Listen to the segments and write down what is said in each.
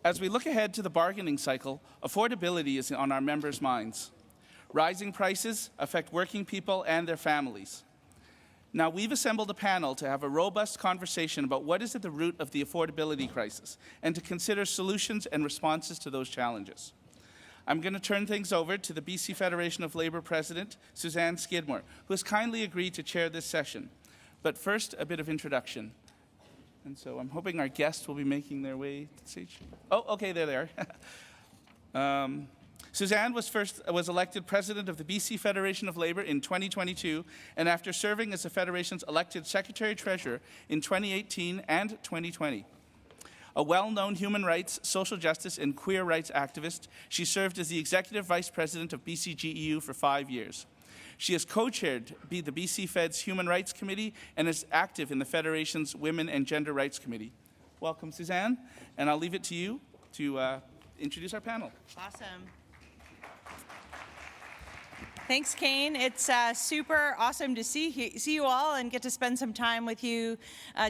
As we look ahead to the bargaining cycle, affordability is on our members' minds. Rising prices affect working people and their families. Now, we've assembled a panel to have a robust conversation about what is at the root of the affordability crisis and to consider solutions and responses to those challenges. I'm going to turn things over to the BC Federation of Labour President, Sussanne Skidmore, who has kindly agreed to chair this session. But first, a bit of introduction. And so I'm hoping our guests will be making their way to the stage. Oh, okay, there they are. Sussanne was elected president of the BC Federation of Labour in 2022, and after serving as the Federation's elected secretary-treasurer in 2018 and 2020. A well-known human rights, social justice, and queer rights activist, she served as the executive vice president of BCGEU for 5 years. She has co-chaired the BC Fed's Human Rights Committee and is active in the Federation's Women and Gender Rights Committee. Welcome, Sussanne, and I'll leave it to you to introduce our panel. Awesome. Thanks, Kane. It's super awesome to see you all and get to spend some time with you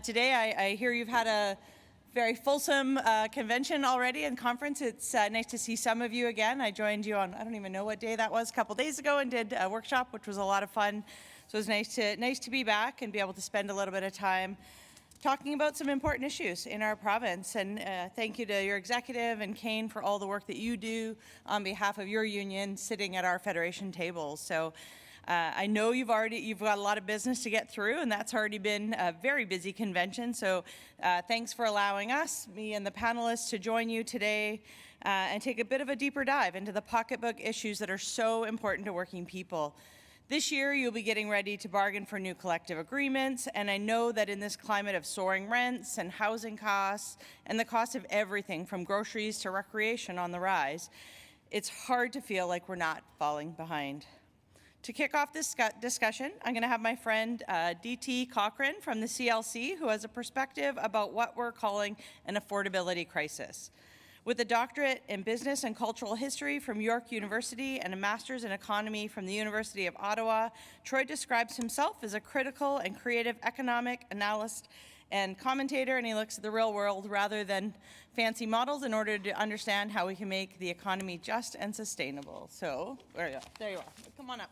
today. I hear you've had a very fulsome convention already and conference. It's nice to see some of you again. I joined you on, I don't even know what day that was, a couple days ago, and did a workshop, which was a lot of fun. So it was nice to be back and be able to spend a little bit of time talking about some important issues in our province. And thank you to your executive and Kane for all the work that you do on behalf of your union sitting at our Federation tables. So I know you've got a lot of business to get through, and that's already been a very busy convention. So thanks for allowing us, me and the panelists, to join you today and take a bit of a deeper dive into the pocketbook issues that are so important to working people. This year, you'll be getting ready to bargain for new collective agreements, and I know that in this climate of soaring rents and housing costs and the cost of everything from groceries to recreation on the rise, it's hard to feel like we're not falling behind. To kick off this discussion, I'm going to have my friend DT Cochrane from the CLC, who has a perspective about what we're calling an affordability crisis. With a doctorate in business and cultural history from York University and a master's in economy from the University of Ottawa, Troy describes himself as a critical and creative economic analyst and commentator, and he looks at the real world rather than fancy models in order to understand how we can make the economy just and sustainable. So, there you are. Come on up.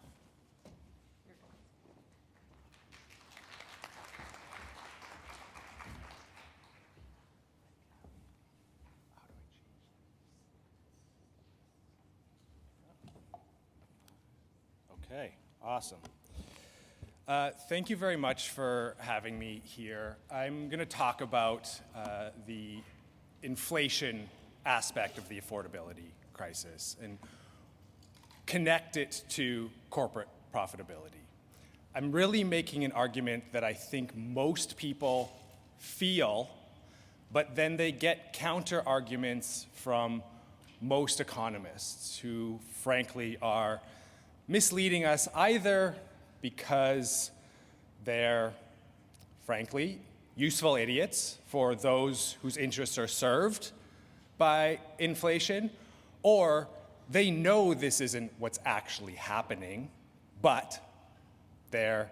Okay, awesome. Thank you very much for having me here. I'm going to talk about the inflation aspect of the affordability crisis and connect it to corporate profitability. I'm really making an argument that I think most people feel, but then they get counter arguments from most economists who, frankly, are misleading us either because they're, frankly, useful idiots for those whose interests are served by inflation, or they know this isn't what's actually happening, but their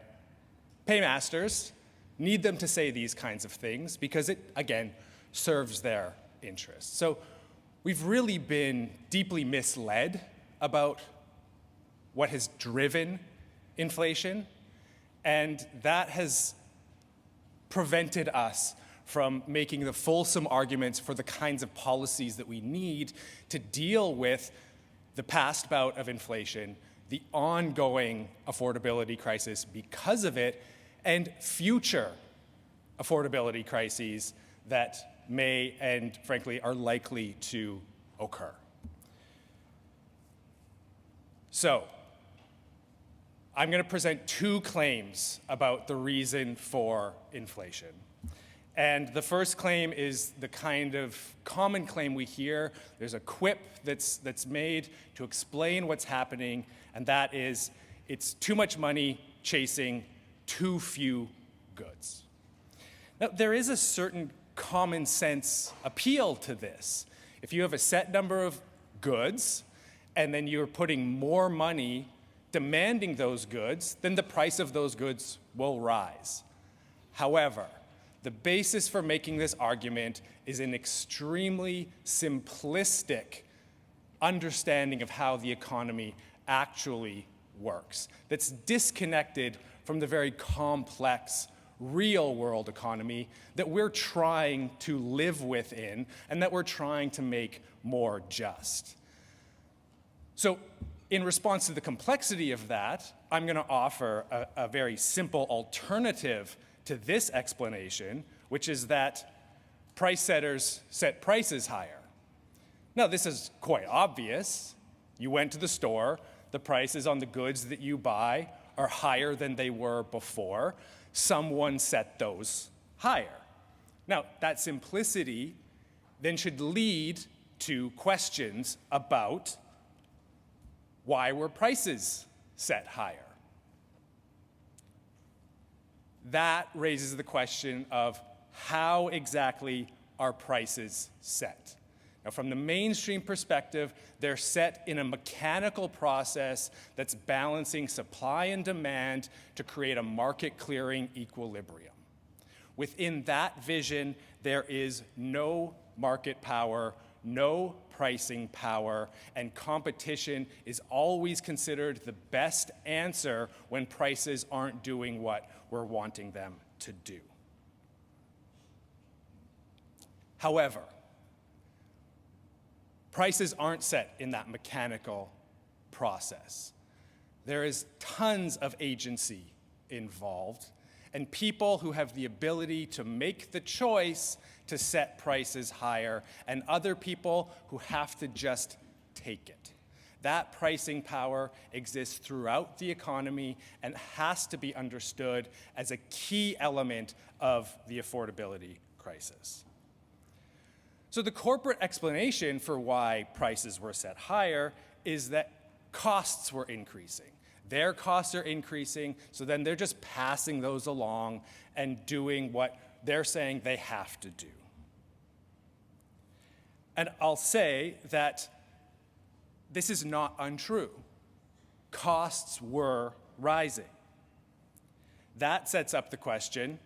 paymasters need them to say these kinds of things because it, again, serves their interests. So we've really been deeply misled about what has driven inflation, and that has prevented us from making the fulsome arguments for the kinds of policies that we need to deal with the past bout of inflation, the ongoing affordability crisis because of it, and future affordability crises that may and, frankly, are likely to occur. So, I'm going to present two claims about the reason for inflation. And the first claim is the kind of common claim we hear. There's a quip that's made to explain what's happening, and that is it's too much money chasing too few goods. Now, there is a certain common sense appeal to this. If you have a set number of goods, and then you're putting more money demanding those goods, then the price of those goods will rise. However, The basis for making this argument is an extremely simplistic understanding of how the economy actually works, that's disconnected from the very complex real-world economy that we're trying to live within and that we're trying to make more just. So in response to the complexity of that, I'm going to offer a very simple alternative to this explanation, which is that price setters set prices higher. Now, this is quite obvious. You went to the store, the prices on the goods that you buy are higher than they were before. Someone set those higher. Now, that simplicity then should lead to questions about why were prices set higher? That raises the question of how exactly are prices set? Now, from the mainstream perspective, they're set in a mechanical process that's balancing supply and demand to create a market-clearing equilibrium. Within that vision, there is no market power, no pricing power, and competition is always considered the best answer when prices aren't doing what we're wanting them to do. However, prices aren't set in that mechanical process. There is tons of agency involved, and people who have the ability to make the choice to set prices higher, and other people who have to just take it. That pricing power exists throughout the economy and has to be understood as a key element of the affordability crisis. So the corporate explanation for why prices were set higher is that costs were increasing. Their costs are increasing, so then they're just passing those along and doing what they're saying they have to do. And I'll say that this is not untrue. Costs were rising. That sets up the question,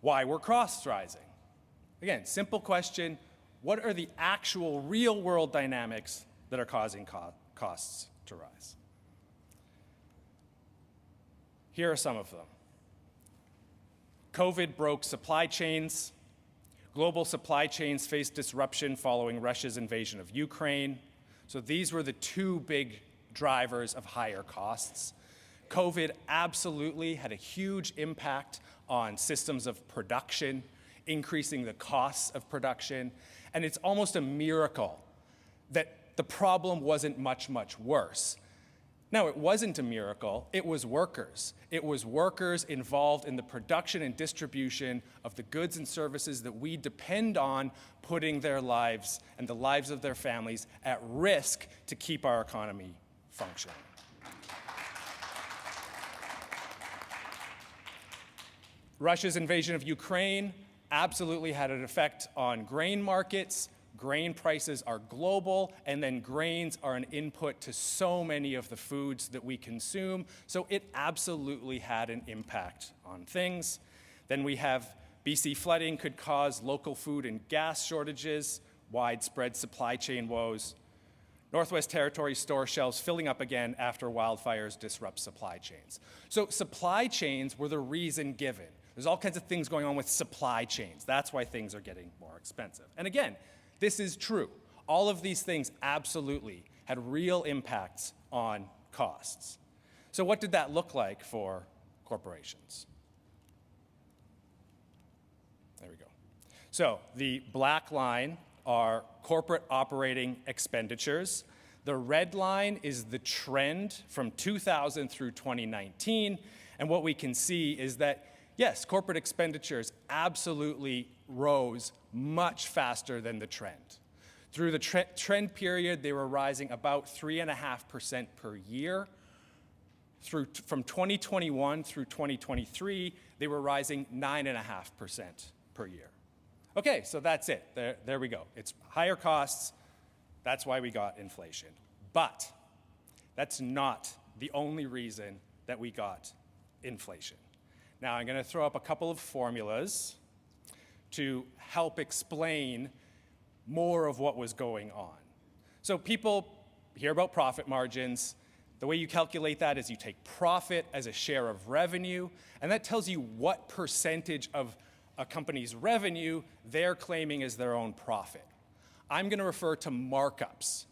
why were costs rising? Again, simple question, what are the actual real-world dynamics that are causing costs to rise? Here are some of them. COVID broke supply chains. Global supply chains faced disruption following Russia's invasion of Ukraine. So these were the two big drivers of higher costs. COVID absolutely had a huge impact on systems of production, increasing the costs of production. And it's almost a miracle that the problem wasn't much, much worse. Now, it wasn't a miracle, it was workers. It was workers involved in the production and distribution of the goods and services that we depend on, putting their lives and the lives of their families at risk to keep our economy functioning. Russia's invasion of Ukraine absolutely had an effect on grain markets. Grain prices are global, and then grains are an input to so many of the foods that we consume, so it absolutely had an impact on things. Then we have BC flooding could cause local food and gas shortages, widespread supply chain woes. Northwest Territories store shelves filling up again after wildfires disrupt supply chains. So supply chains were the reason given. There's all kinds of things going on with supply chains. That's why things are getting more expensive. And again, this is true. All of these things absolutely had real impacts on costs. So what did that look like for corporations? There we go. So the black line are corporate operating expenditures. The red line is the trend from 2000 through 2019. And what we can see is that, yes, corporate expenditures absolutely rose much faster than the trend. Through the trend period, they were rising about 3.5% per year. From 2021 through 2023, they were rising 9.5% per year. Okay, so that's it. There we go. It's higher costs. That's why we got inflation. But that's not the only reason that we got inflation. Now I'm going to throw up a couple of formulas to help explain more of what was going on. So people hear about profit margins. The way you calculate that is you take profit as a share of revenue, and that tells you what percentage of a company's revenue they're claiming as their own profit. I'm going to refer to markups.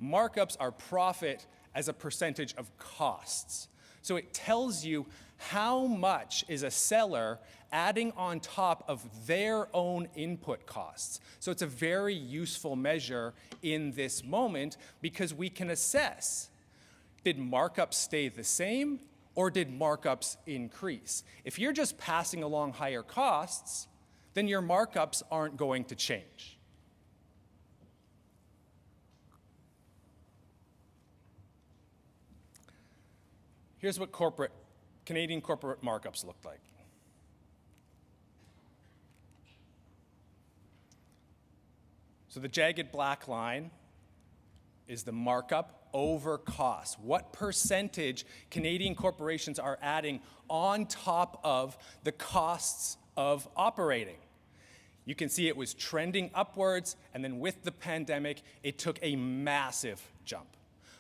Markups are profit as a percentage of costs. So it tells you how much is a seller adding on top of their own input costs. So it's a very useful measure in this moment because we can assess, did markups stay the same or did markups increase? If you're just passing along higher costs, then your markups aren't going to change. Here's what Canadian corporate markups look like. So the jagged black line is the markup over cost. What percentage Canadian corporations are adding on top of the costs of operating? You can see it was trending upwards, and then with the pandemic, it took a massive jump.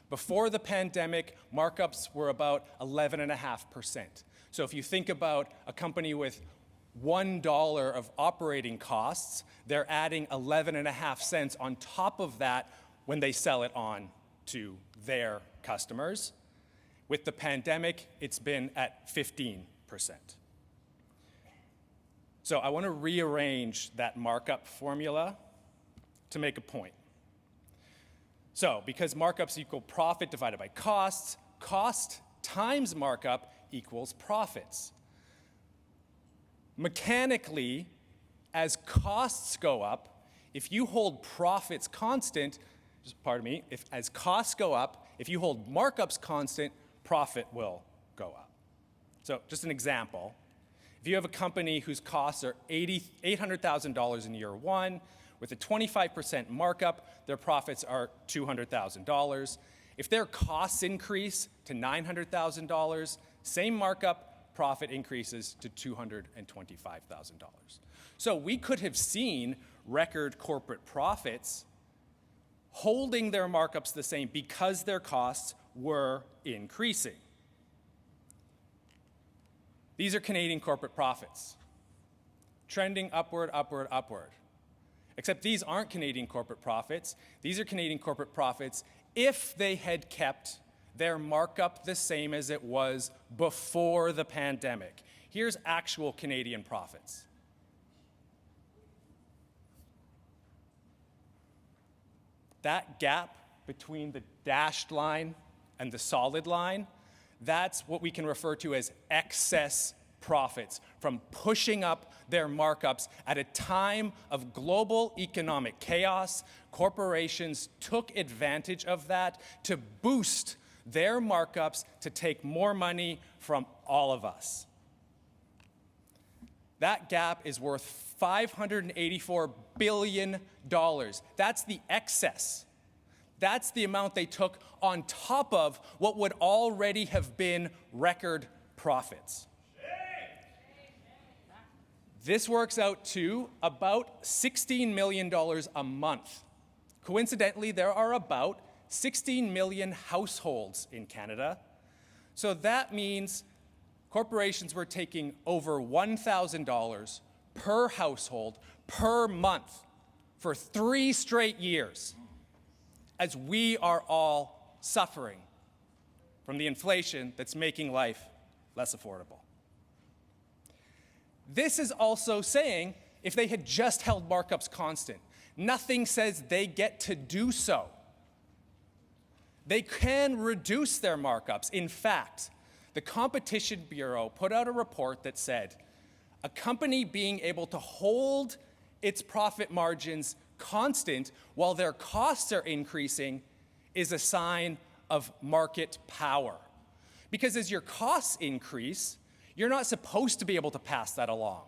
Before the pandemic, markups were about 11.5%. So if you think about a company with $1 of operating costs, they're adding 11.5 cents on top of that when they sell it on to their customers. With the pandemic, it's been at 15%. So I want to rearrange that markup formula to make a point. So because markups equal profit divided by costs, cost times markup equals profits. Mechanically, as costs go up, if you hold profits constant, as costs go up, if you hold markups constant, profit will go up. So just an example, if you have a company whose costs are $800,000 in year one, with a 25% markup, their profits are $200,000. If their costs increase to $900,000, same markup, profit increases to $225,000. So we could have seen record corporate profits holding their markups the same because their costs were increasing. These are Canadian corporate profits, trending upward, upward, upward. Except these aren't Canadian corporate profits. These are Canadian corporate profits if they had kept their markup the same as it was before the pandemic. Here's actual Canadian profits. That gap between the dashed line and the solid line, that's what we can refer to as excess profits from pushing up their markups at a time of global economic chaos. Corporations took advantage of that to boost their markups to take more money from all of us. That gap is worth $584 billion. That's the excess. That's the amount they took on top of what would already have been record profits. This works out to about $16 million a month. Coincidentally, there are about 16 million households in Canada. So that means corporations were taking over $1,000 per household per month for 3 straight years, as we are all suffering from the inflation that's making life less affordable. This is also saying if they had just held markups constant, nothing says they get to do so. They can reduce their markups. In fact, the Competition Bureau put out a report that said a company being able to hold its profit margins constant while their costs are increasing is a sign of market power. Because as your costs increase, you're not supposed to be able to pass that along.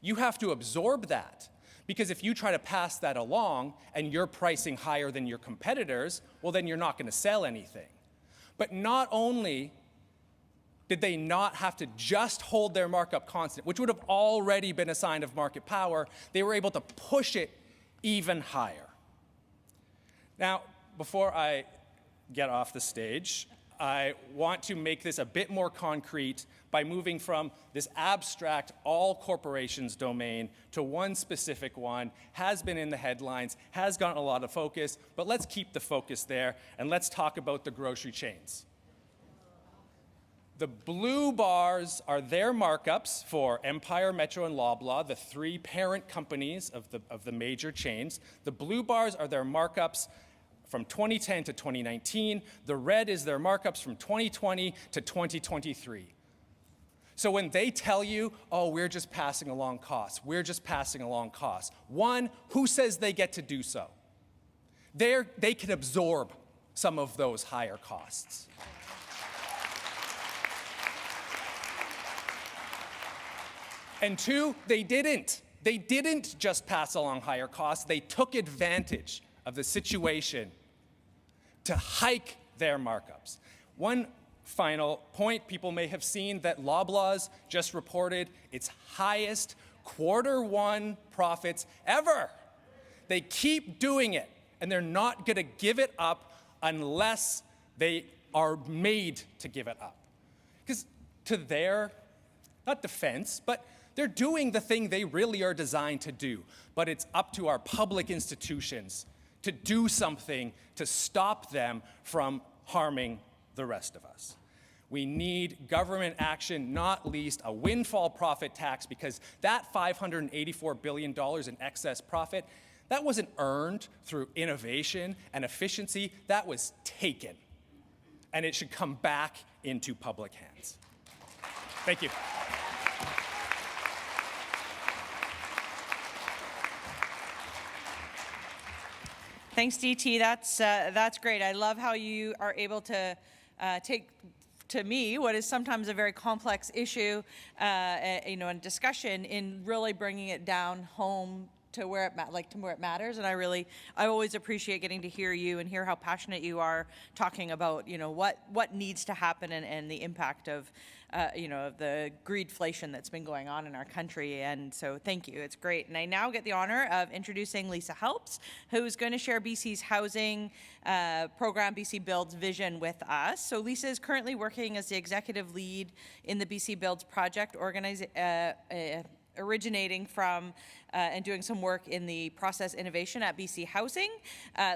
You have to absorb that. Because if you try to pass that along and you're pricing higher than your competitors, well, then you're not going to sell anything. But not only did they not have to just hold their markup constant, which would have already been a sign of market power. They were able to push it even higher. Now, before I get off the stage, I want to make this a bit more concrete by moving from this abstract all corporations domain to one specific one, has been in the headlines, has gotten a lot of focus, but let's keep the focus there and let's talk about the grocery chains. The blue bars are their markups for Empire, Metro, and Loblaw, the three parent companies of the major chains. The blue bars are their markups from 2010 to 2019. The red is their markups from 2020 to 2023. So when they tell you, oh, we're just passing along costs, we're just passing along costs, one, who says they get to do so? They can absorb some of those higher costs. And two, they didn't. They didn't just pass along higher costs. They took advantage of the situation to hike their markups. One final point, people may have seen that Loblaw's just reported its highest Q1 profits ever. They keep doing it, and they're not going to give it up unless they are made to give it up. Because to their, not defense, but they're doing the thing they really are designed to do, but it's up to our public institutions to do something to stop them from harming the rest of us. We need government action, not least a windfall profit tax, because that $584 billion in excess profit, that wasn't earned through innovation and efficiency, that was taken. And it should come back into public hands. Thank you. Thanks, DT. That's great. I love how you are able to take, to me, what is sometimes a very complex issue, and discussion, in really bringing it down home to where it matters. And I always appreciate getting to hear you and hear how passionate you are talking about, what needs to happen and the impact of, the greedflation that's been going on in our country. And so thank you. It's great. And I now get the honor of introducing Lisa Helps, who's going to share BC's housing program, BC Builds vision, with us. So Lisa is currently working as the executive lead in the BC Builds project, originating from and doing some work in the process innovation at BC Housing.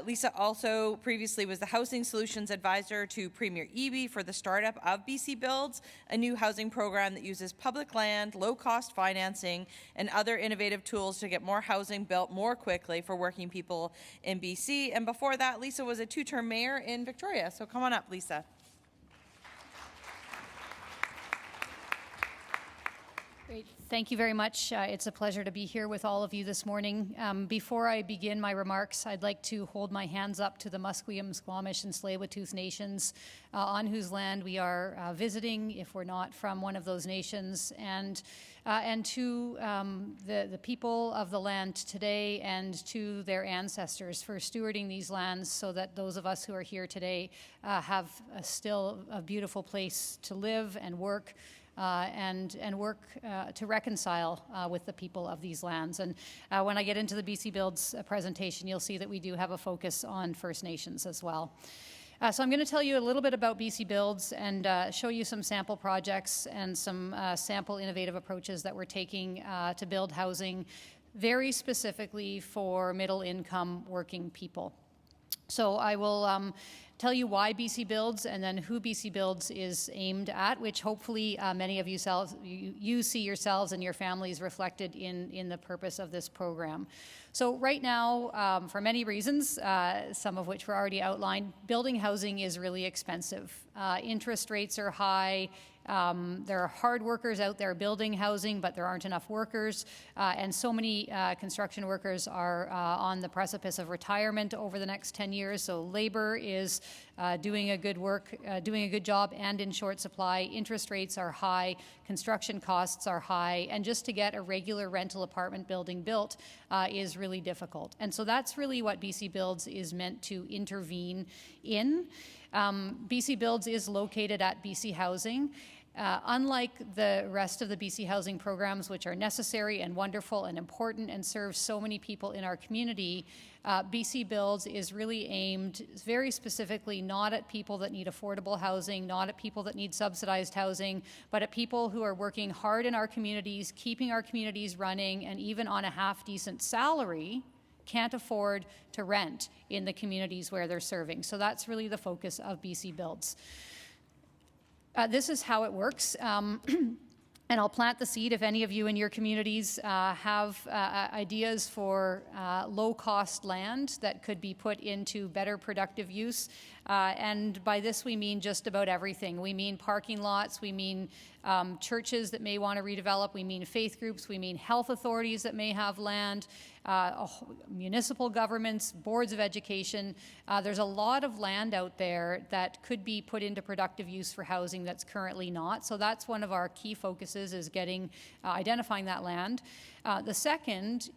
Lisa also previously was the housing solutions advisor to Premier Eby for the startup of BC Builds, a new housing program that uses public land, low-cost financing, and other innovative tools to get more housing built more quickly for working people in BC. And before that, Lisa was a two-term mayor in Victoria. So come on up, Lisa. Great. Thank you very much. It's a pleasure to be here with all of you this morning. Before I begin my remarks, I'd like to hold my hands up to the Musqueam, Squamish, and Tsleil-Waututh nations, on whose land we are visiting, if we're not from one of those nations, and to the people of the land today and to their ancestors for stewarding these lands so that those of us who are here today have still a beautiful place to live and work. And work to reconcile with the people of these lands. And when I get into the BC Builds presentation, you'll see that we do have a focus on First Nations as well. So I'm going to tell you a little bit about BC Builds and show you some sample projects and some sample innovative approaches that we're taking to build housing very specifically for middle-income working people. So I will tell you why BC Builds and then who BC Builds is aimed at, which hopefully many of you see yourselves and your families reflected in the purpose of this program. So right now, for many reasons, some of which were already outlined, building housing is really expensive. Interest rates are high. There are hard workers out there building housing, but there aren't enough workers, and so many construction workers are on the precipice of retirement over the next 10 years. So labor is doing a good job and in short supply. Interest rates are high, construction costs are high, and just to get a regular rental apartment building built is really difficult. And so that's really what BC Builds is meant to intervene in. BC Builds is located at BC Housing, Unlike the rest of the BC housing programs, which are necessary and wonderful and important and serve so many people in our community, BC Builds is really aimed very specifically not at people that need affordable housing, not at people that need subsidized housing, but at people who are working hard in our communities, keeping our communities running, and even on a half-decent salary, can't afford to rent in the communities where they're serving. So that's really the focus of BC Builds. This is how it works. And I'll plant the seed if any of you in your communities have ideas for low-cost land that could be put into better productive use. And by this we mean just about everything. We mean parking lots, we mean churches that may want to redevelop, we mean faith groups, we mean health authorities that may have land, municipal governments, boards of education. There's a lot of land out there that could be put into productive use for housing that's currently not. So that's one of our key focuses, is identifying that land. The second,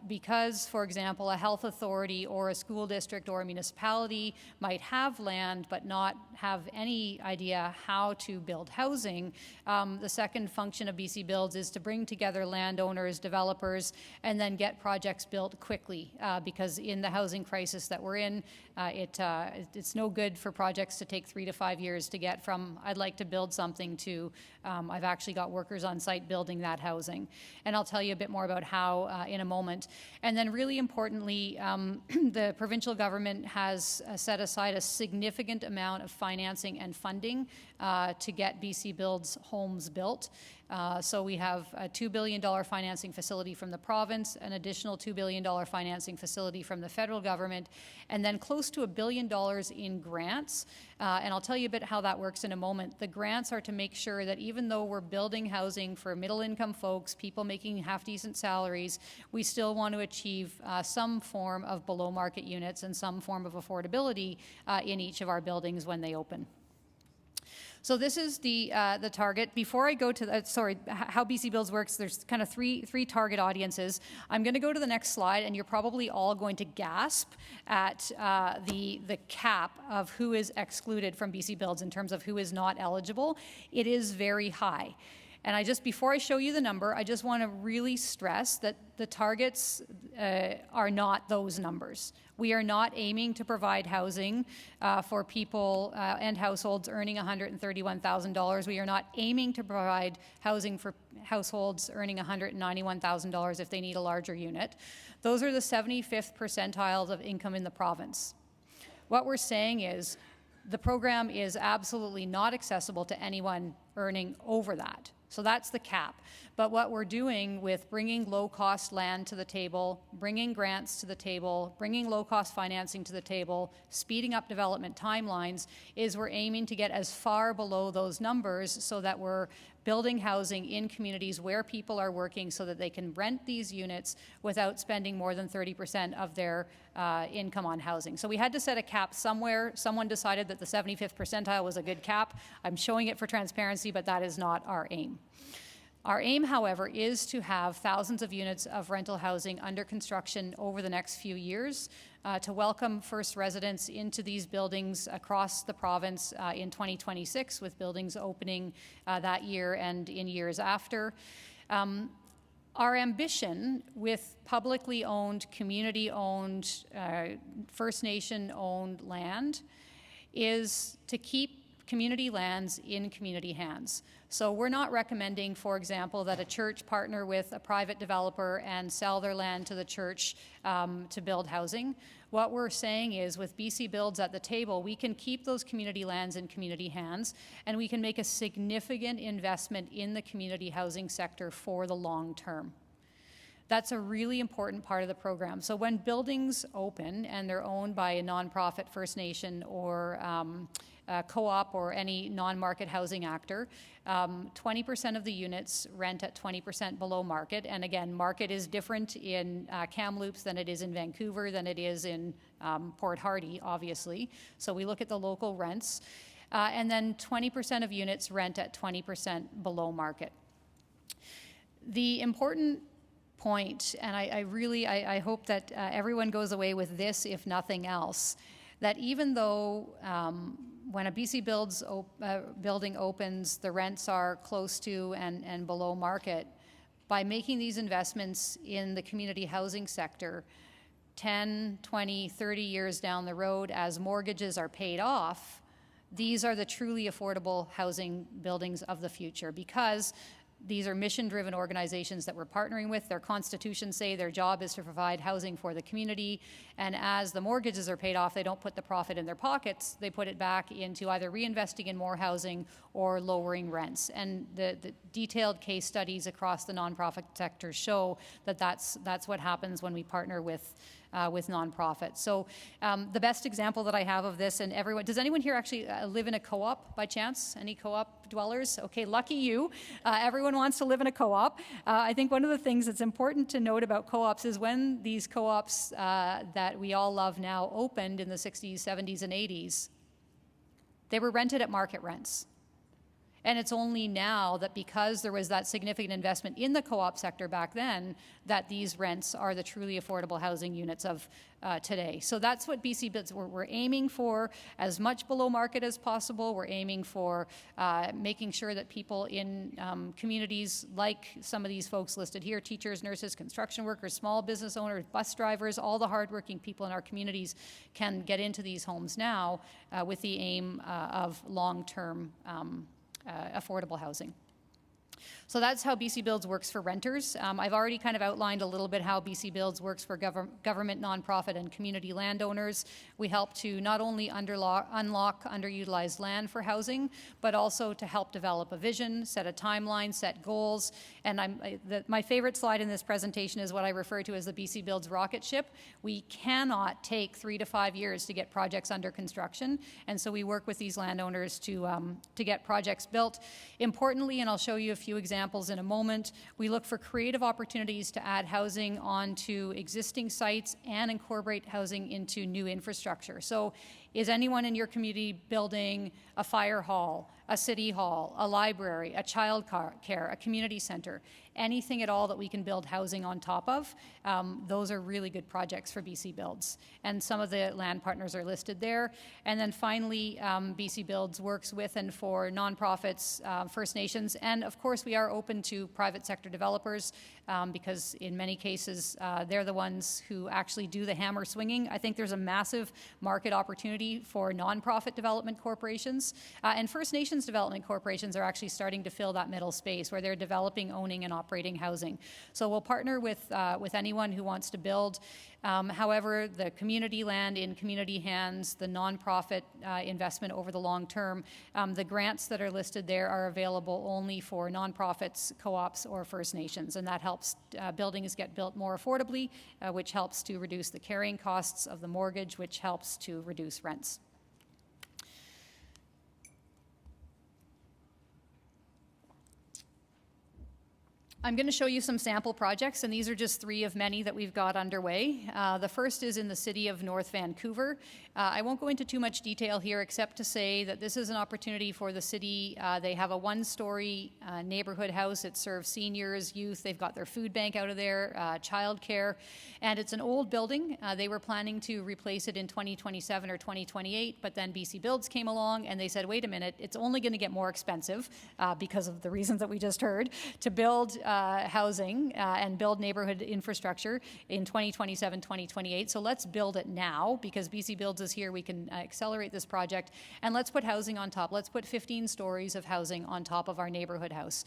because, for example, a health authority or a school district or a municipality might have land but not have any idea how to build housing, the second function of BC Builds is to bring together landowners, developers, and then get projects built quickly, because in the housing crisis that we're in, it's no good for projects to take 3 to 5 years to get from I'd like to build something to I've actually got workers on site building that housing. And I'll tell you a bit more about how in a moment. And then really importantly, the provincial government has set aside a significant amount of financing and funding to get BC Builds homes built. So we have a $2 billion financing facility from the province, an additional $2 billion financing facility from the federal government, and then close to $1 billion in grants. And I'll tell you a bit how that works in a moment. The grants are to make sure that even though we're building housing for middle-income folks, people making half-decent salaries, we still want to achieve some form of below-market units and some form of affordability in each of our buildings when they open. So this is the target. Before I go to how BC Builds works, there's kind of three target audiences. I'm going to go to the next slide, and you're probably all going to gasp at the cap of who is excluded from BC Builds in terms of who is not eligible. It is very high. And before I show you the number, I just want to really stress that the targets are not those numbers. We are not aiming to provide housing for people and households earning $131,000. We are not aiming to provide housing for households earning $191,000 if they need a larger unit. Those are the 75th percentiles of income in the province. What we're saying is the program is absolutely not accessible to anyone earning over that. So that's the cap. But what we're doing with bringing low-cost land to the table, bringing grants to the table, bringing low-cost financing to the table, speeding up development timelines, is we're aiming to get as far below those numbers so that we're building housing in communities where people are working so that they can rent these units without spending more than 30% of their income on housing. So we had to set a cap somewhere. Someone decided that the 75th percentile was a good cap. I'm showing it for transparency, but that is not our aim. Our aim, however, is to have thousands of units of rental housing under construction over the next few years, to welcome first residents into these buildings across the province in 2026, with buildings opening that year and in years after. Our ambition with publicly owned, community-owned, First Nation-owned land is to keep community lands in community hands. So we're not recommending, for example, that a church partner with a private developer and sell their land to the church to build housing. What we're saying is, with BC Builds at the table, we can keep those community lands in community hands, and we can make a significant investment in the community housing sector for the long term. That's a really important part of the program. So when buildings open and they're owned by a nonprofit First Nation or co-op or any non-market housing actor, 20% of the units rent at 20% below market. And again, market is different in Kamloops than it is in Vancouver, than it is in Port Hardy, obviously. So we look at the local rents. And then 20% of units rent at 20% below market. The important point, and I hope that everyone goes away with this, if nothing else, that even though when a BC building opens, the rents are close to and below market. By making these investments in the community housing sector, 10, 20, 30 years down the road, as mortgages are paid off, these are the truly affordable housing buildings of the future, because these are mission-driven organizations that we're partnering with. Their constitutions say their job is to provide housing for the community, and as the mortgages are paid off, they don't put the profit in their pockets. They put it back into either reinvesting in more housing or lowering rents. And the detailed case studies across the nonprofit sector show that that's what happens when we partner with nonprofits. So the best example that I have of this, and everyone, does anyone here actually live in a co-op by chance? Any co-op dwellers? Okay, lucky you. Everyone wants to live in a co-op. I think one of the things that's important to note about co-ops is when these co-ops that we all love now opened in the 60s, 70s, and 80s, they were rented at market rents. And it's only now that, because there was that significant investment in the co-op sector back then, that these rents are the truly affordable housing units of today. So that's what BC Builds, we're aiming for as much below market as possible. We're aiming for making sure that people in communities like some of these folks listed here, teachers, nurses, construction workers, small business owners, bus drivers, all the hardworking people in our communities can get into these homes now with the aim of long-term affordable housing. So that's how BC Builds works for renters. I've already kind of outlined a little bit how BC Builds works for government, nonprofit, and community landowners. We help to not only unlock underutilized land for housing, but also to help develop a vision, set a timeline, set goals. And my favorite slide in this presentation is what I refer to as the BC Builds rocket ship. We cannot take 3 to 5 years to get projects under construction, and so we work with these landowners to get projects built. Importantly, and I'll show you a few examples in a moment, we look for creative opportunities to add housing onto existing sites and incorporate housing into new infrastructure. So is anyone in your community building a fire hall, a city hall, a library, a child care, a community center, anything at all that we can build housing on top of? Those are really good projects for BC Builds. And some of the land partners are listed there. And then finally, BC Builds works with and for nonprofits, First Nations, and of course we are open to private sector developers because in many cases they're the ones who actually do the hammer swinging. I think there's a massive market opportunity for nonprofit development corporations, and First Nations development corporations are actually starting to fill that middle space where they're developing, owning, and operating housing. So we'll partner with anyone who wants to build. However, the community land in community hands, the nonprofit investment over the long term, the grants that are listed there are available only for nonprofits, co-ops, or First Nations, and that helps buildings get built more affordably, which helps to reduce the carrying costs of the mortgage, which helps to reduce rents. I'm going to show you some sample projects, and these are just 3 of many that we've got underway. The first is in the city of North Vancouver. I won't go into too much detail here except to say that this is an opportunity for the city. They have a 1-story neighborhood house. It serves seniors, youth. They've got their food bank out of there, childcare, and it's an old building. They were planning to replace it in 2027 or 2028, but then BC Builds came along and they said, wait a minute, it's only going to get more expensive because of the reasons that we just heard to build housing and build neighborhood infrastructure in 2027, 2028. So let's build it now because BC Builds is here. We can accelerate this project, and let's put housing on top. Let's put 15 stories of housing on top of our neighborhood house.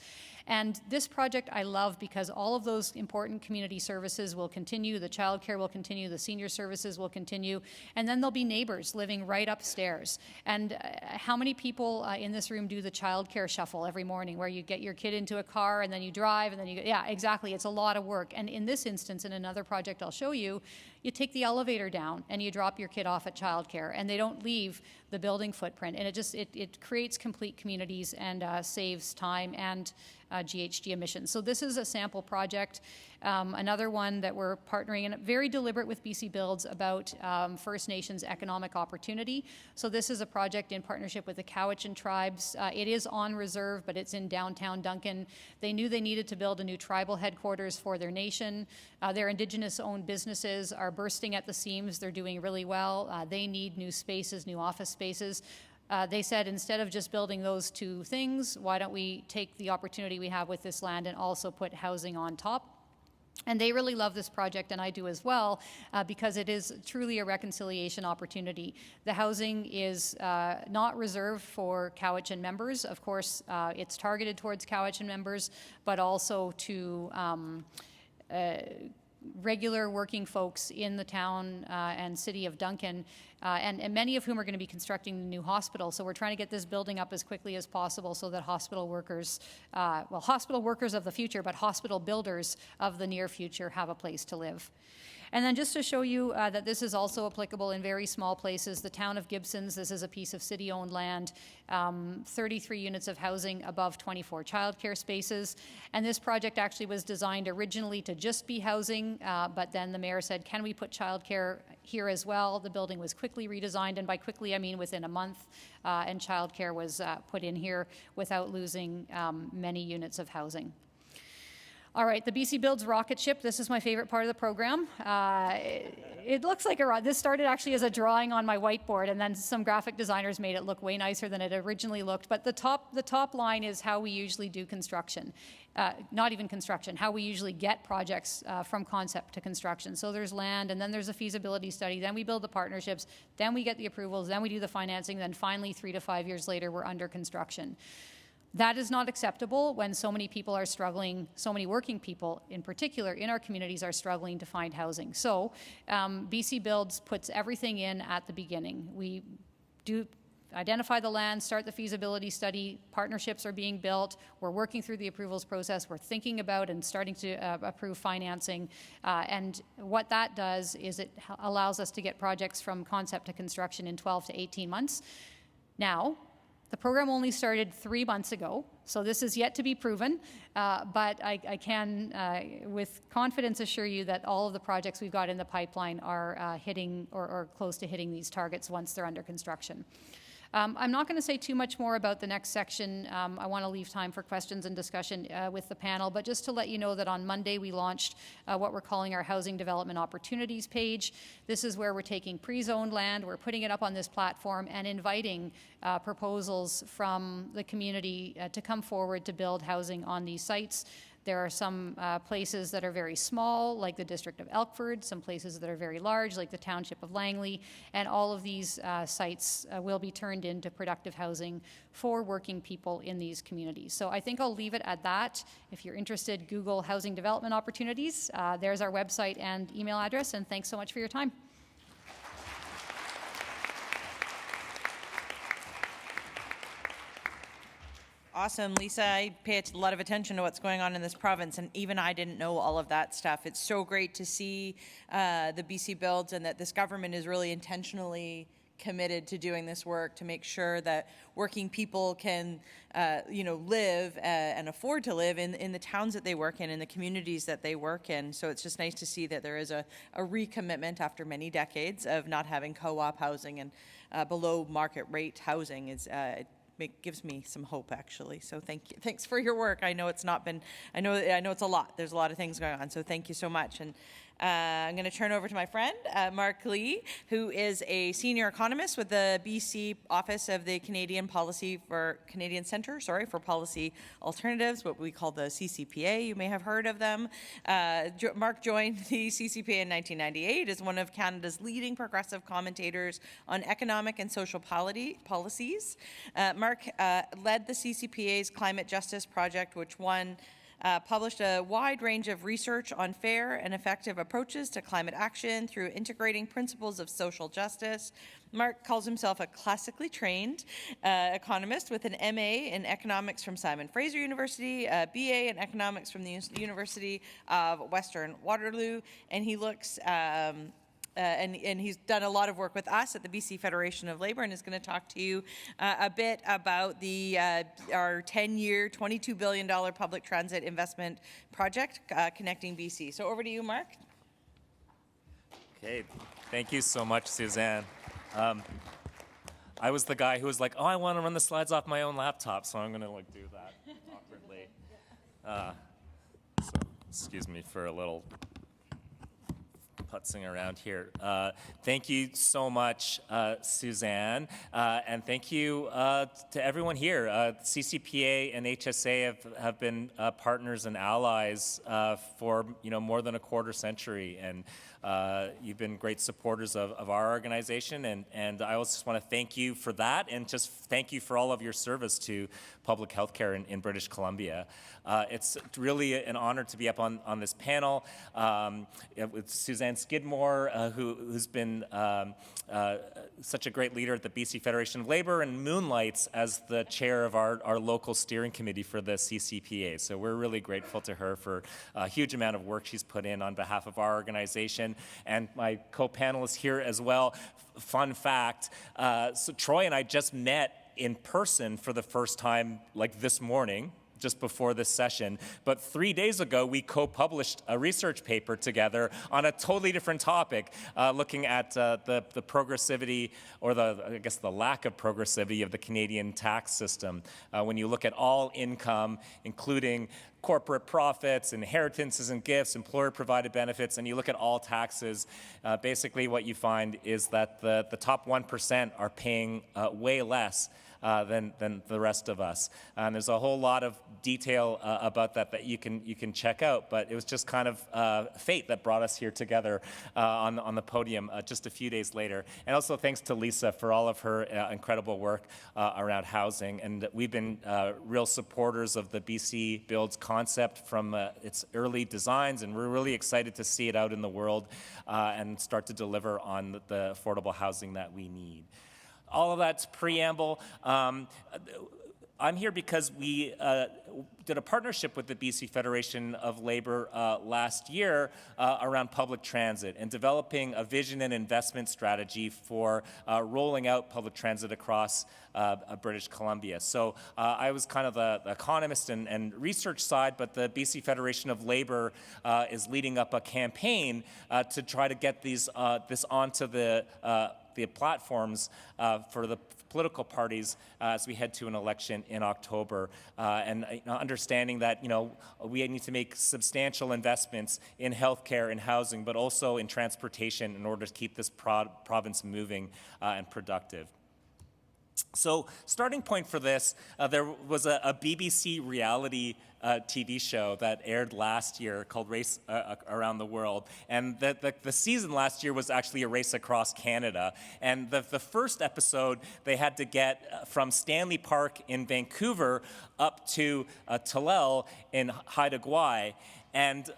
And this project I love because all of those important community services will continue. The childcare will continue. The senior services will continue. And then there'll be neighbors living right upstairs. And how many people in this room do the childcare shuffle every morning where you get your kid into a car and then you drive and then you go, yeah, exactly. It's a lot of work. And in this instance, in another project I'll show you, you take the elevator down and you drop your kid off at childcare, and they don't leave the building footprint. And it creates complete communities and saves time and GHG emissions. So this is a sample project. Another one that we're partnering in, very deliberate with BC Builds about First Nations economic opportunity. So this is a project in partnership with the Cowichan tribes. It is on reserve, but it's in downtown Duncan. They knew they needed to build a new tribal headquarters for their nation. Their Indigenous-owned businesses are bursting at the seams. They're doing really well. They need new spaces, new office spaces. They said, instead of just building those two things, why don't we take the opportunity we have with this land and also put housing on top? And they really love this project, and I do as well, because it is truly a reconciliation opportunity. The housing is not reserved for Cowichan members. Of course, it's targeted towards Cowichan members, but also to regular working folks in the town and city of Duncan, and many of whom are going to be constructing the new hospital. So we're trying to get this building up as quickly as possible so that hospital workers, well, hospital workers of the future, but hospital builders of the near future have a place to live. And then just to show you that this is also applicable in very small places, the town of Gibsons, this is a piece of city-owned land, 33 units of housing above 24 childcare spaces. And this project actually was designed originally to just be housing, but then the mayor said, can we put childcare here as well? The building was quickly redesigned, and by quickly I mean within a month, and childcare was put in here without losing many units of housing. All right, the BC Builds rocket ship. This is my favorite part of the program. It looks like this started actually as a drawing on my whiteboard, and then some graphic designers made it look way nicer than it originally looked. But the top line is how we usually do construction. Not even construction, how we usually get projects from concept to construction. So there's land, and then there's a feasibility study, then we build the partnerships, then we get the approvals, then we do the financing, then finally 3 to 5 years later we're under construction. That is not acceptable when so many people are struggling, so many working people in particular in our communities are struggling to find housing. So BC Builds puts everything in at the beginning. We do identify the land, start the feasibility study, partnerships are being built, we're working through the approvals process, we're thinking about and starting to approve financing, and what that does is it allows us to get projects from concept to construction in 12 to 18 months. Now, the program only started 3 months ago, so this is yet to be proven, but I can with confidence assure you that all of the projects we've got in the pipeline are hitting or close to hitting these targets once they're under construction. I'm not going to say too much more about the next section. I want to leave time for questions and discussion with the panel, but just to let you know that on Monday we launched what we're calling our Housing Development Opportunities page. This is where we're taking pre-zoned land, we're putting it up on this platform and inviting proposals from the community to come forward to build housing on these sites. There are some places that are very small, like the District of Elkford, some places that are very large, like the Township of Langley, and all of these sites will be turned into productive housing for working people in these communities. So I think I'll leave it at that. If you're interested, Google Housing Development Opportunities. There's our website and email address, and thanks so much for your time. Awesome, Lisa. I pay a lot of attention to what's going on in this province, and even I didn't know all of that stuff. It's so great to see the BC Builds and that this government is really intentionally committed to doing this work to make sure that working people can, live and afford to live in the towns that they work in the communities that they work in. So it's just nice to see that there is a recommitment after many decades of not having co-op housing and below market rate housing. It gives me some hope, actually. So thank you. Thanks for your work. I know it's not been. I know it's a lot. There's a lot of things going on. So thank you so much. And I'm going to turn over to my friend Marc Lee, who is a senior economist with the BC Office of the Canadian Centre for Policy Alternatives, what we call the CCPA. You may have heard of them. Marc joined the CCPA in 1998 as one of Canada's leading progressive commentators on economic and social policies. Marc led the CCPA's Climate Justice Project, which published a wide range of research on fair and effective approaches to climate action through integrating principles of social justice. Marc calls himself a classically trained economist with an MA in economics from Simon Fraser University, a BA in economics from the University of Western Waterloo, and he looks and he's done a lot of work with us at the BC Federation of Labour and is going to talk to you a bit about our 10-year, $22 billion public transit investment project, Connecting BC. So over to you, Marc. Okay, thank you so much, Sussanne. I was the guy who was like, oh, I want to run the slides off my own laptop, so I'm going to do that awkwardly. So excuse me for a little putzing around here. Thank you so much, Sussanne, and thank you to everyone here. CCPA and HSA have been partners and allies for more than a quarter century, and you've been great supporters of our organization, and I also just want to thank you for that, and just thank you for all of your service to public health care in British Columbia. It's really an honor to be up on this panel with Sussanne Skidmore, who's been such a great leader at the BC Federation of Labour and moonlights as the chair of our local steering committee for the CCPA. So we're really grateful to her for a huge amount of work she's put in on behalf of our organization. And my co-panelists here as well. Fun fact, so Troy and I just met in person for the first time like this morning, just before this session, but 3 days ago we co-published a research paper together on a totally different topic, looking at the progressivity, or I guess the lack of progressivity of the Canadian tax system. When you look at all income, including corporate profits, inheritances and gifts, employer-provided benefits, and you look at all taxes, basically what you find is that the top 1% are paying way less than the rest of us. And there's a whole lot of detail about that you can check out, but it was just kind of fate that brought us here together on the podium just a few days later. And also thanks to Lisa for all of her incredible work around housing. And we've been real supporters of the BC Builds concept from its early designs, and we're really excited to see it out in the world and start to deliver on the affordable housing that we need. All of that's preamble. I'm here because we did a partnership with the BC Federation of Labour last year around public transit and developing a vision and investment strategy for rolling out public transit across British Columbia. So I was kind of the economist and research side, but the BC Federation of Labour is leading up a campaign to try to get this onto the platforms for the political parties as we head to an election in October, and understanding that we need to make substantial investments in healthcare and housing, but also in transportation in order to keep this province moving and productive. So starting point for this, there was a BBC reality TV show that aired last year called Race Around the World. And the season last year was actually a race across Canada. And the first episode, they had to get from Stanley Park in Vancouver up to Tillel in Haida Gwaii. And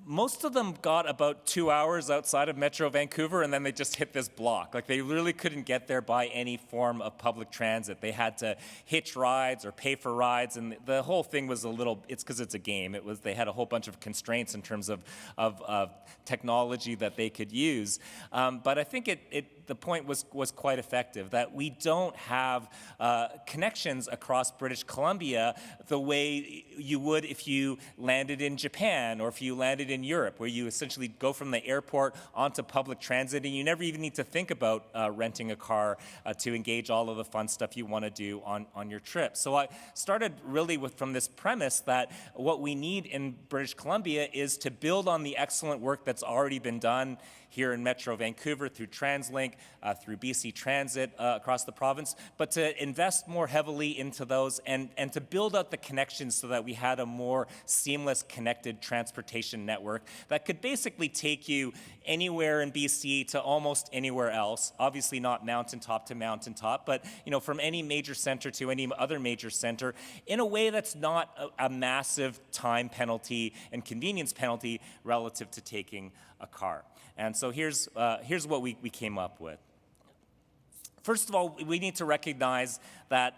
most of them got about 2 hours outside of Metro Vancouver, and then they just hit this block. Like, they really couldn't get there by any form of public transit. They had to hitch rides or pay for rides, and the whole thing was it's because it's a game. They had a whole bunch of constraints in terms of technology that they could use. But I think the point was quite effective, that we don't have connections across British Columbia the way you would if you landed in Japan or if you landed in Europe, where you essentially go from the airport onto public transit and you never even need to think about renting a car to engage all of the fun stuff you want to do on your trip. So I started really from this premise that what we need in British Columbia is to build on the excellent work that's already been done here in Metro Vancouver through TransLink, through BC Transit across the province, but to invest more heavily into those and to build out the connections so that we had a more seamless, connected transportation network that could basically take you anywhere in BC to almost anywhere else. Obviously not mountaintop to mountaintop, but from any major center to any other major center in a way that's not a massive time penalty and convenience penalty relative to taking a car. And so here's what we came up with. First of all, we need to recognize that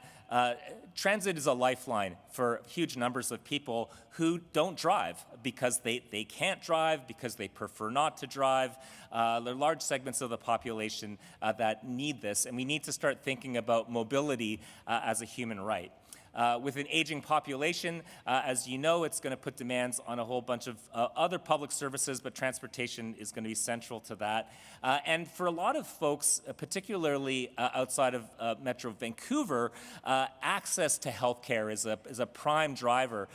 transit is a lifeline for huge numbers of people who don't drive because they can't drive, because they prefer not to drive. There are large segments of the population that need this, and we need to start thinking about mobility as a human right. With an aging population, as you know, it's going to put demands on a whole bunch of other public services, but transportation is going to be central to that. And for a lot of folks, particularly outside of Metro Vancouver, access to healthcare is a prime driver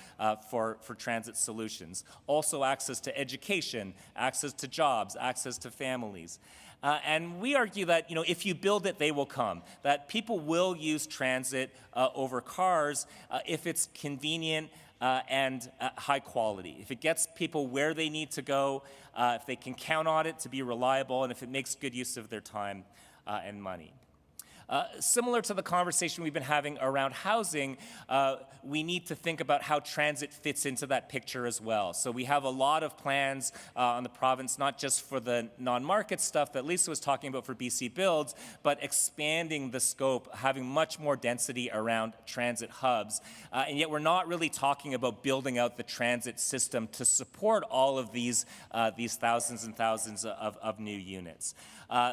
for transit solutions. Also access to education, access to jobs, access to families. And we argue that, if you build it, they will come. That people will use transit over cars if it's convenient and high quality. If it gets people where they need to go, if they can count on it to be reliable, and if it makes good use of their time and money. Similar to the conversation we've been having around housing, we need to think about how transit fits into that picture as well. So we have a lot of plans on the province, not just for the non-market stuff that Lisa was talking about for BC Builds, but expanding the scope, having much more density around transit hubs. And yet we're not really talking about building out the transit system to support all of these thousands and thousands of new units.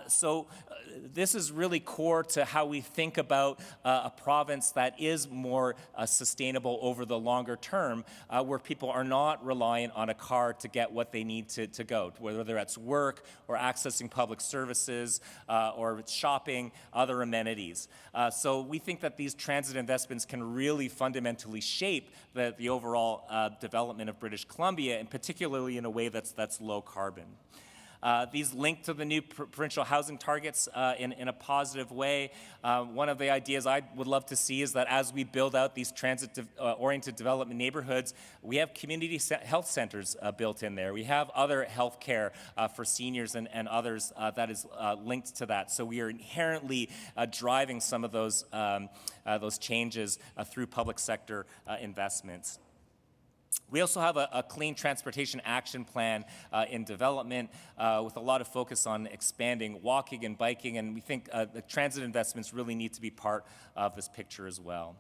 So this is really core to how we think about a province that is more sustainable over the longer term, where people are not reliant on a car to get what they need to go, whether that's work or accessing public services or shopping, other amenities. So we think that these transit investments can really fundamentally shape the overall development of British Columbia, and particularly in a way that's low carbon. These link to the new provincial housing targets in a positive way. One of the ideas I would love to see is that as we build out these transit-oriented development neighborhoods, we have community health centers built in there. We have other health care for seniors and others that is linked to that. So we are inherently driving some of those changes through public sector investments. We also have a clean transportation action plan in development with a lot of focus on expanding walking and biking, and we think the transit investments really need to be part of this picture as well.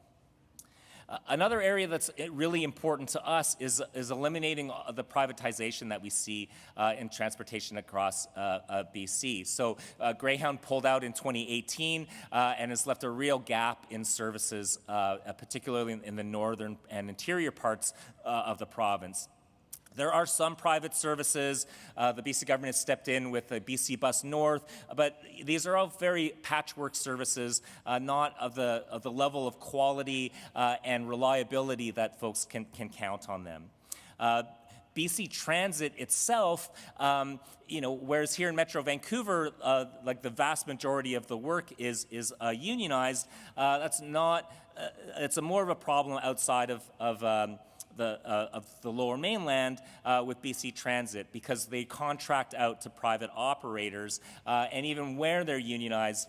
Another area that's really important to us is eliminating the privatization that we see in transportation across BC. So Greyhound pulled out in 2018 and has left a real gap in services, particularly in the northern and interior parts of the province. There are some private services. The BC government has stepped in with the BC Bus North, but these are all very patchwork services, not of the level of quality and reliability that folks can count on them. BC Transit itself, whereas here in Metro Vancouver, like the vast majority of the work is unionized, that's not. It's more of a problem outside of the Lower Mainland with BC Transit, because they contract out to private operators, and even where they're unionized,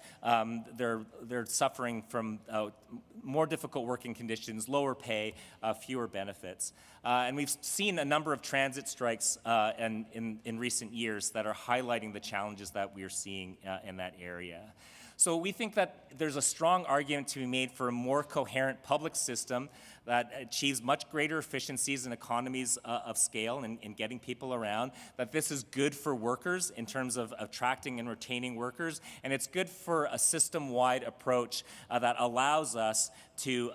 they're suffering from more difficult working conditions, lower pay, fewer benefits. And we've seen a number of transit strikes in recent years that are highlighting the challenges that we are seeing in that area. So we think that there's a strong argument to be made for a more coherent public system that achieves much greater efficiencies and economies of scale in getting people around, that this is good for workers in terms of attracting and retaining workers, and it's good for a system-wide approach that allows us to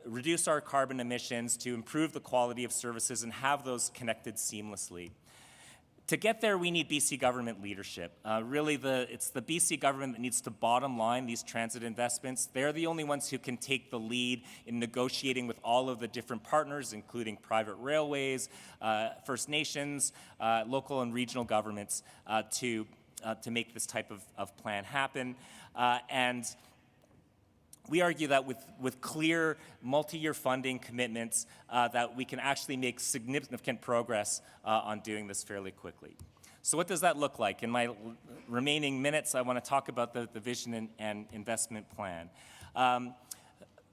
reduce our carbon emissions, to improve the quality of services, and have those connected seamlessly. To get there, we need BC government leadership. It's the BC government that needs to bottom line these transit investments. They're the only ones who can take the lead in negotiating with all of the different partners, including private railways, First Nations, local and regional governments, to make this type of plan happen. And we argue that with clear multi-year funding commitments that we can actually make significant progress on doing this fairly quickly. So what does that look like? In my remaining minutes, I want to talk about the vision and investment plan.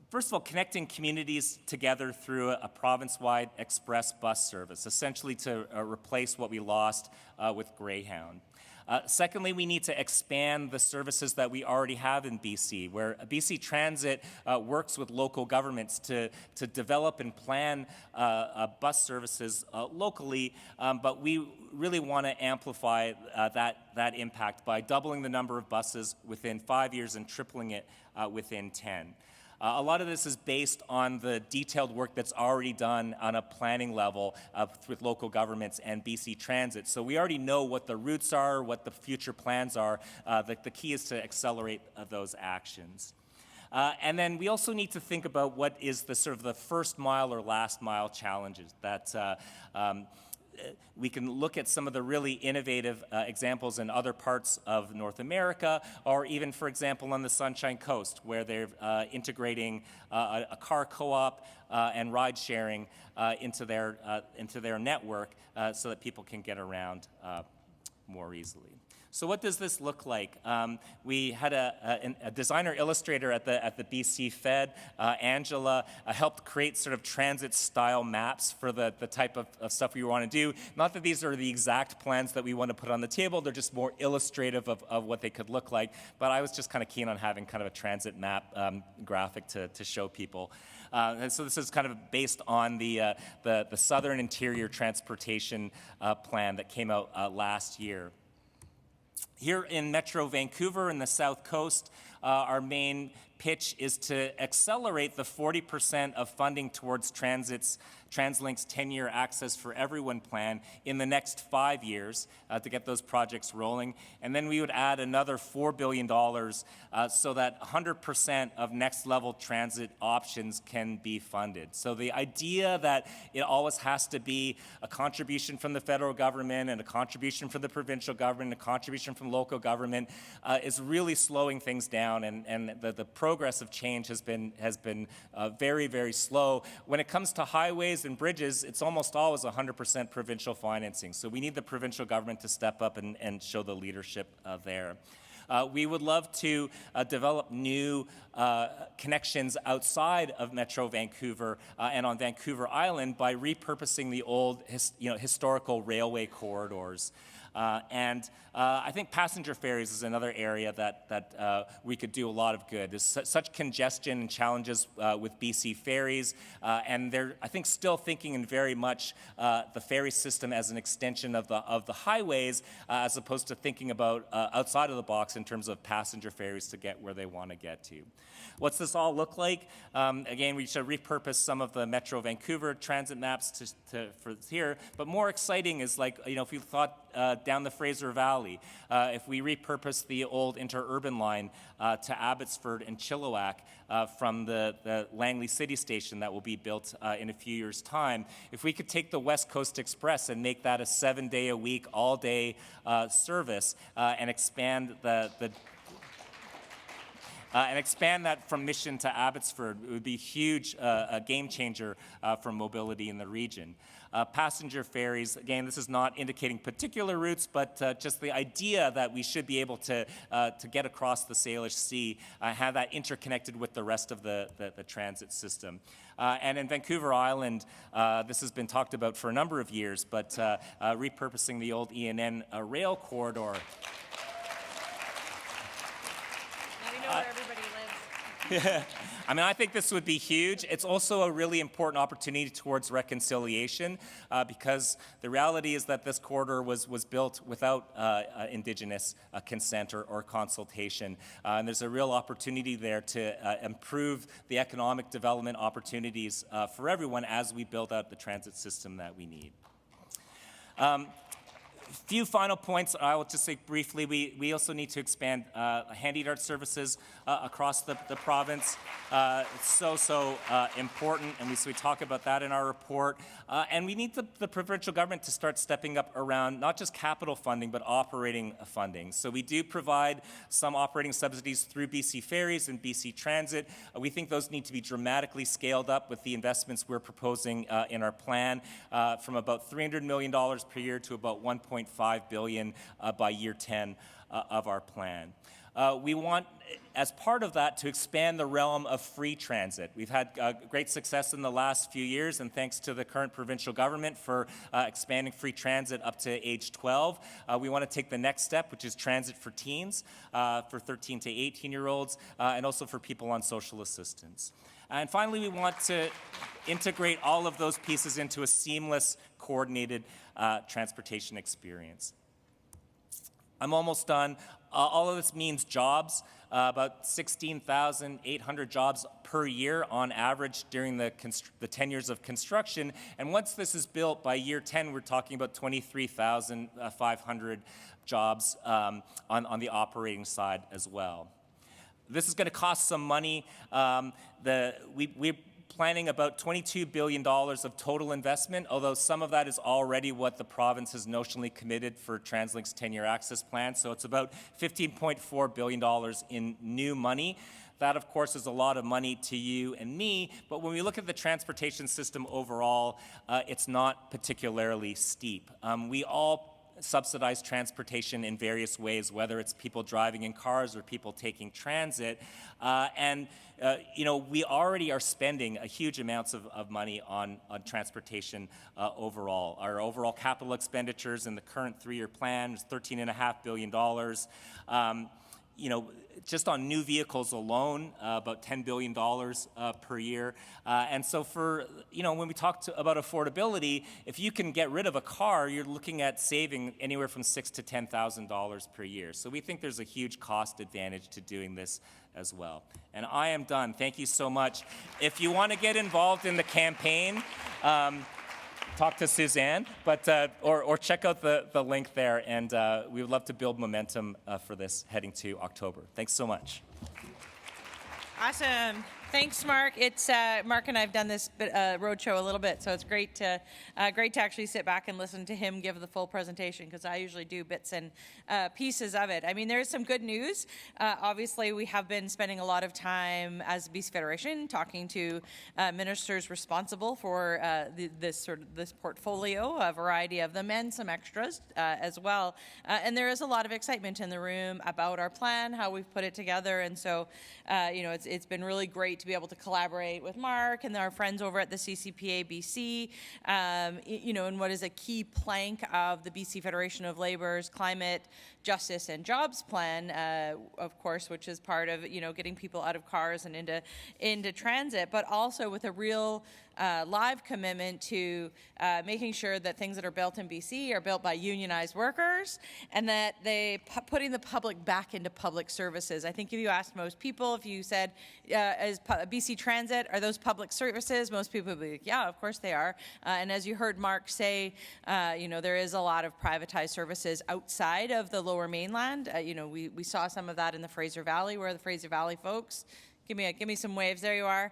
First of all, connecting communities together through a province-wide express bus service, essentially to replace what we lost with Greyhound. Secondly, we need to expand the services that we already have in BC, where BC Transit works with local governments to develop and plan bus services locally, but we really want to amplify that impact by doubling the number of buses within 5 years and tripling it within 10. A lot of this is based on the detailed work that's already done on a planning level with local governments and BC Transit. So we already know what the routes are, what the future plans are. The key is to accelerate those actions. And then we also need to think about what is the sort of the first mile or last mile challenges that we can look at some of the really innovative examples in other parts of North America, or even, for example, on the Sunshine Coast, where they're integrating a car co-op and ride sharing into their network so that people can get around more easily. So what does this look like? We had a designer illustrator at the BC Fed, Angela, helped create sort of transit-style maps for the type of stuff we want to do. Not that these are the exact plans that we want to put on the table, they're just more illustrative of what they could look like. But I was just kind of keen on having kind of a transit map graphic to show people. And so this is kind of based on the Southern Interior Transportation Plan that came out last year. Here in Metro Vancouver in the South Coast, our main pitch is to accelerate the 40% of funding towards TransLink's 10-year Access for Everyone plan in the next 5 years to get those projects rolling. And then we would add another $4 billion so that 100% of next-level transit options can be funded. So the idea that it always has to be a contribution from the federal government and a contribution from the provincial government, a contribution from local government is really slowing things down, and the progress of change has been very, very slow. When it comes to highways and bridges, it's almost always 100% provincial financing. So we need the provincial government to step up and show the leadership there. We would love to develop new connections outside of Metro Vancouver and on Vancouver Island by repurposing the old historical railway corridors. And I think passenger ferries is another area that we could do a lot of good. There's such congestion and challenges with BC ferries, and they're, I think, still thinking in very much the ferry system as an extension of the highways, as opposed to thinking about outside of the box in terms of passenger ferries to get where they want to get to. What's this all look like? Again, we should repurpose some of the Metro Vancouver transit maps for here, but more exciting is, like, if you thought down the Fraser Valley, if we repurpose the old interurban line to Abbotsford and Chilliwack from the Langley City Station that will be built in a few years' time, if we could take the West Coast Express and make that a 7-day-a-week, all-day service and expand and expand that from Mission to Abbotsford, it would be huge, a game changer for mobility in the region. Passenger ferries, again, this is not indicating particular routes, but just the idea that we should be able to get across the Salish Sea, have that interconnected with the rest of the transit system. And in Vancouver Island, this has been talked about for a number of years, but repurposing the old ENN rail corridor. Where everybody lives. Yeah. I mean, I think this would be huge. It's also a really important opportunity towards reconciliation because the reality is that this corridor was built without Indigenous consent or consultation. And there's a real opportunity there to improve the economic development opportunities for everyone as we build out the transit system that we need. Few final points I will just say briefly. We also need to expand handy-dart services across the province. It's so important, and we talk about that in our report. And we need the provincial government to start stepping up around not just capital funding, but operating funding. So we do provide some operating subsidies through BC Ferries and BC Transit. We think those need to be dramatically scaled up with the investments we're proposing in our plan, from about $300 million per year to about $1.5 billion by year 10 of our plan. We want, as part of that, to expand the realm of free transit. We've had great success in the last few years, and thanks to the current provincial government for expanding free transit up to age 12. We want to take the next step, which is transit for teens, for 13 to 18-year-olds, and also for people on social assistance. And finally, we want to integrate all of those pieces into a seamless, coordinated transportation experience. I'm almost done. All of this means jobs, about 16,800 jobs per year on average during the 10 years of construction. And once this is built, by year 10, we're talking about 23,500 jobs on the operating side as well. This is going to cost some money. We're planning about $22 billion of total investment, although some of that is already what the province has notionally committed for TransLink's 10-year access plan. So it's about $15.4 billion in new money. That, of course, is a lot of money to you and me, but when we look at the transportation system overall, it's not particularly steep. We all subsidize transportation in various ways, whether it's people driving in cars or people taking transit. We already are spending a huge amounts of money on transportation overall. Our overall capital expenditures in the current 3-year plan is $13.5 billion. Just on new vehicles alone, about $10 billion per year. And so when we talk about affordability, if you can get rid of a car, you're looking at saving anywhere from $6,000 to $10,000 per year. So we think there's a huge cost advantage to doing this as well. And I am done. Thank you so much. If you want to get involved in the campaign, talk to Sussanne, or check out the link there, and we would love to build momentum for this heading to October. Thanks so much. Awesome. Thanks, Marc. It's Marc and I have done this roadshow a little bit, so it's great to actually sit back and listen to him give the full presentation, because I usually do bits and pieces of it. I mean, there is some good news. Obviously, we have been spending a lot of time as BC Federation talking to ministers responsible for this portfolio, a variety of them, and some extras as well. And there is a lot of excitement in the room about our plan, how we've put it together, and so it's been really great to be able to collaborate with Marc and our friends over at the CCPA BC, and what is a key plank of the BC Federation of Labor's climate, justice, and jobs plan, of course, which is part of getting people out of cars and into transit, but also with a real live commitment to making sure that things that are built in BC are built by unionized workers, and that putting the public back into public services. I think if you asked most people, if you said, is BC Transit, are those public services? Most people would be like, yeah, of course they are. And as you heard Marc say, there is a lot of privatized services outside of the Lower Mainland. We saw some of that in the Fraser Valley, where the Fraser Valley folks, give me some waves. There you are.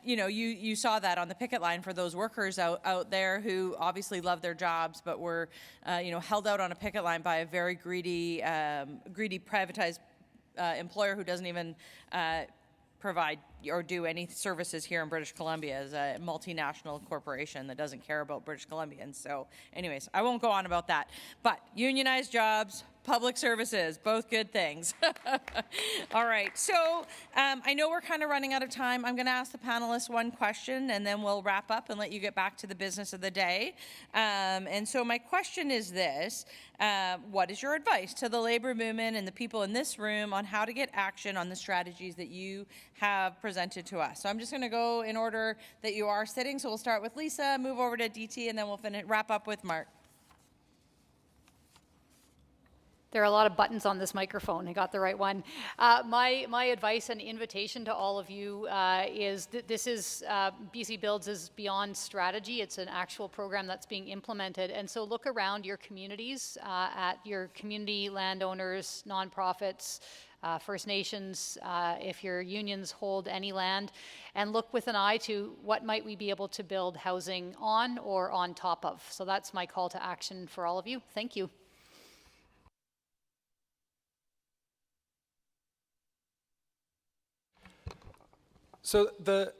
You saw that on the picket line for those workers out there who obviously love their jobs, but were held out on a picket line by a very greedy privatized employer who doesn't even provide or do any services here in British Columbia, as a multinational corporation that doesn't care about British Columbians. So anyways, I won't go on about that. But unionized jobs, public services, both good things. All right, so I know we're kind of running out of time. I'm going to ask the panelists one question, and then we'll wrap up and let you get back to the business of the day. And so my question is this. What is your advice to the labor movement and the people in this room on how to get action on the strategies that you have presented to us? So I'm just going to go in order that you are sitting. So we'll start with Lisa, move over to DT, and then we'll wrap up with Marc. There are a lot of buttons on this microphone. I got the right one. My advice and invitation to all of you is that this is BC Builds is beyond strategy. It's an actual program that's being implemented. And so look around your communities, at your community landowners, nonprofits, First Nations, if your unions hold any land, and look with an eye to what might we be able to build housing on or on top of. So that's my call to action for all of you. Thank you. So the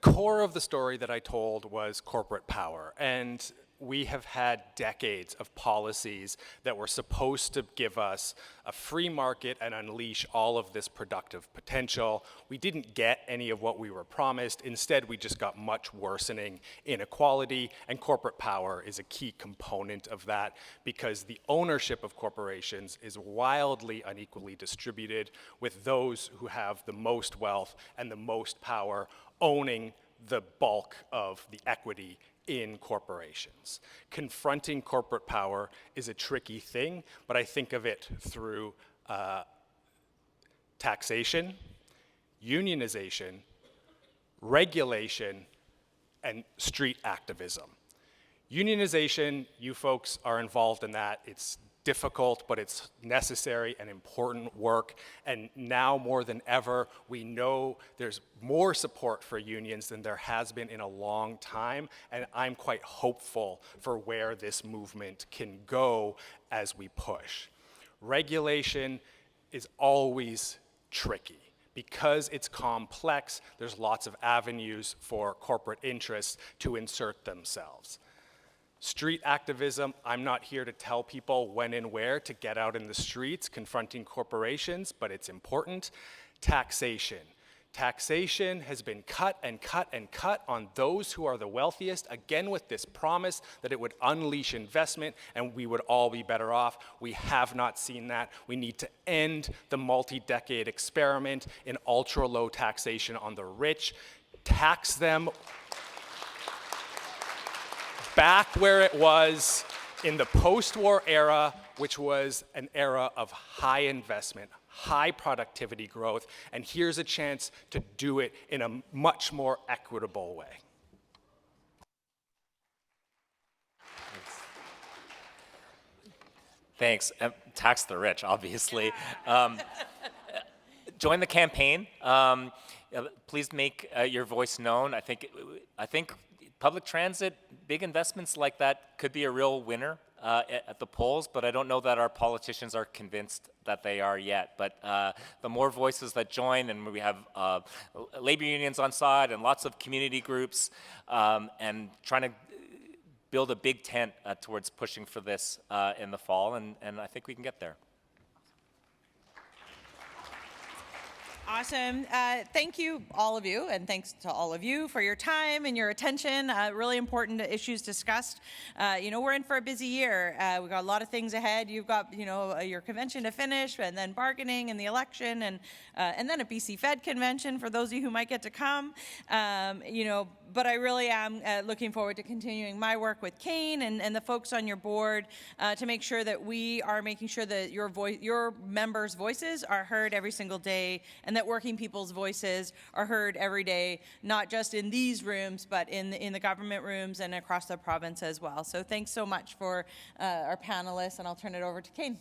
core of the story that I told was corporate power, and we have had decades of policies that were supposed to give us a free market and unleash all of this productive potential. We didn't get any of what we were promised. Instead, we just got much worsening inequality, and corporate power is a key component of that because the ownership of corporations is wildly unequally distributed, with those who have the most wealth and the most power owning the bulk of the equity in corporations. Confronting corporate power is a tricky thing, but I think of it through taxation, unionization, regulation, and street activism. Unionization, you folks are involved in that. It's difficult, but it's necessary and important work. And now more than ever, we know there's more support for unions than there has been in a long time. And I'm quite hopeful for where this movement can go as we push. Regulation is always tricky. Because it's complex, there's lots of avenues for corporate interests to insert themselves. Street activism, I'm not here to tell people when and where to get out in the streets confronting corporations, but it's important. Taxation. Taxation has been cut and cut and cut on those who are the wealthiest, again with this promise that it would unleash investment and we would all be better off. We have not seen that. We need to end the multi-decade experiment in ultra-low taxation on the rich, tax them back where it was in the post-war era, which was an era of high investment, high productivity growth, and here's a chance to do it in a much more equitable way. Thanks. Tax the rich, obviously. Join the campaign. Please make your voice known. I think public transit, big investments like that could be a real winner at the polls, but I don't know that our politicians are convinced that they are yet. But the more voices that join, and we have labor unions on side and lots of community groups, and trying to build a big tent towards pushing for this in the fall, and I think we can get there. Awesome. Thank you, all of you, and thanks to all of you for your time and your attention. Really important issues discussed. We're in for a busy year. We've got a lot of things ahead. You've got, your convention to finish, and then bargaining and the election, and then a BC Fed convention for those of you who might get to come. But I really am looking forward to continuing my work with Kane and the folks on your board to make sure that we are making sure that your members' voices are heard every single day, and that working people's voices are heard every day, not just in these rooms, but in the government rooms and across the province as well. So thanks so much for our panelists, and I'll turn it over to Kane.